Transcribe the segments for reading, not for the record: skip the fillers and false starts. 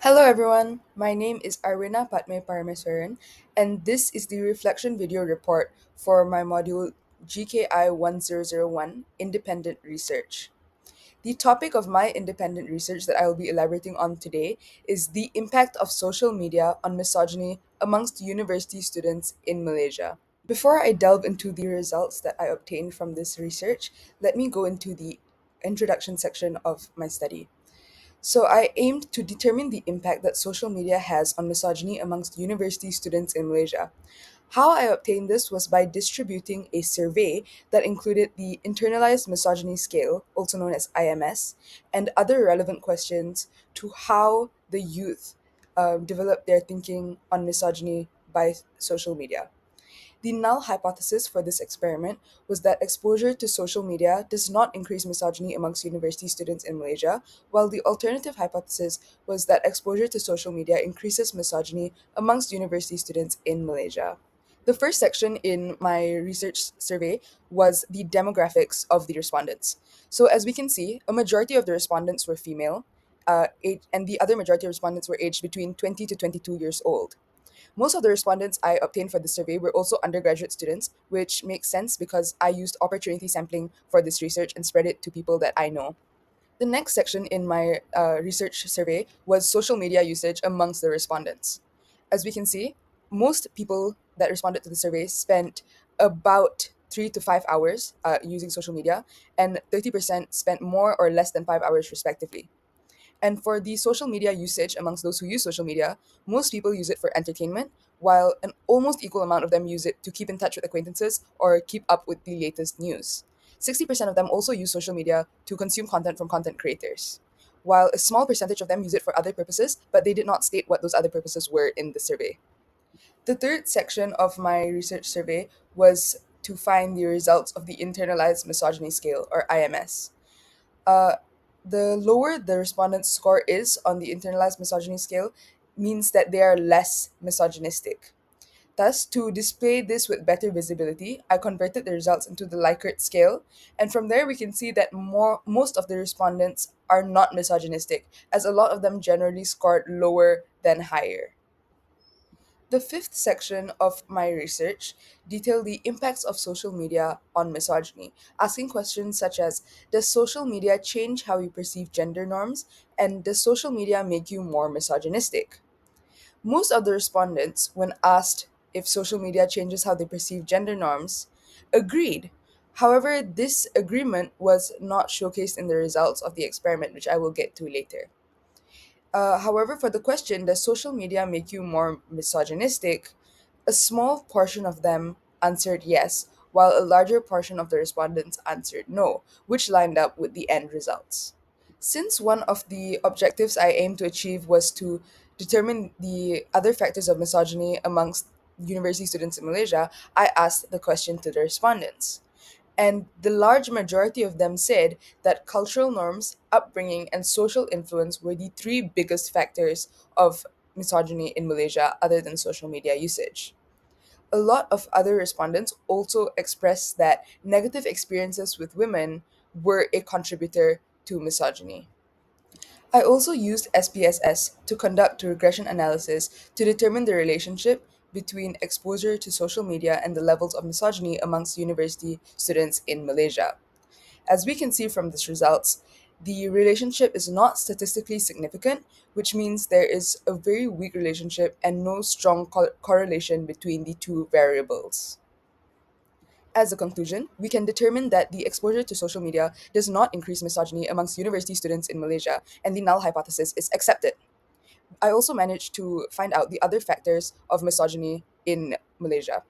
Hello everyone, my name is Arwena Padme, and this is the reflection video report for my module GKI1001 Independent Research. The topic of my independent research that I will be elaborating on today is the impact of social media on misogyny amongst university students in Malaysia. Before I delve into the results that I obtained from this research, let me go into the introduction section of my study. So I aimed to determine the impact that social media has on misogyny amongst university students in Malaysia. How I obtained this was by distributing a survey that included the Internalized Misogyny Scale, also known as IMS, and other relevant questions to how the youth develop their thinking on misogyny by social media. The null hypothesis for this experiment was that exposure to social media does not increase misogyny amongst university students in Malaysia, while the alternative hypothesis was that exposure to social media increases misogyny amongst university students in Malaysia. The first section in my research survey was the demographics of the respondents. So, as we can see, a majority of the respondents were female, and the other majority of respondents were aged between 20 to 22 years old. Most of the respondents I obtained for the survey were also undergraduate students, which makes sense because I used opportunity sampling for this research and spread it to people that I know. The next section in my research survey was social media usage amongst the respondents. As we can see, most people that responded to the survey spent about 3 to 5 hours using social media, and 30% spent more or less than 5 hours, respectively. And for the social media usage amongst those who use social media, most people use it for entertainment, while an almost equal amount of them use it to keep in touch with acquaintances or keep up with the latest news. 60% of them also use social media to consume content from content creators, while a small percentage of them use it for other purposes, but they did not state what those other purposes were in the survey. The third section of my research survey was to find the results of the Internalized Misogyny Scale, or IMS. Uh, the lower the respondent's score is on the internalized misogyny scale means that they are less misogynistic. Thus, to display this with better visibility, I converted the results into the Likert scale, and from there we can see that most of the respondents are not misogynistic, as a lot of them generally scored lower than higher. The fifth section of my research detailed the impacts of social media on misogyny, asking questions such as: does social media change how you perceive gender norms? And does social media make you more misogynistic? Most of the respondents, when asked if social media changes how they perceive gender norms, agreed. However, this agreement was not showcased in the results of the experiment, which I will get to later. However, for the question, does social media make you more misogynistic? A small portion of them answered yes, while a larger portion of the respondents answered no, which lined up with the end results. Since one of the objectives I aimed to achieve was to determine the other factors of misogyny amongst university students in Malaysia, I asked the question to the respondents. And the large majority of them said that cultural norms, upbringing, and social influence were the three biggest factors of misogyny in Malaysia, other than social media usage. A lot of other respondents also expressed that negative experiences with women were a contributor to misogyny. I also used SPSS to conduct a regression analysis to determine the relationship between exposure to social media and the levels of misogyny amongst university students in Malaysia. As we can see from these results, the relationship is not statistically significant, which means there is a very weak relationship and no strong correlation between the two variables. As a conclusion, we can determine that the exposure to social media does not increase misogyny amongst university students in Malaysia, and the null hypothesis is accepted. I also managed to find out the other factors of misogyny in Malaysia.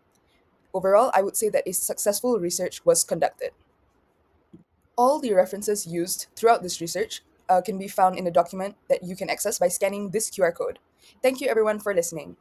Overall, I would say that a successful research was conducted. All the references used throughout this research can be found in a document that you can access by scanning this QR code. Thank you, everyone, for listening.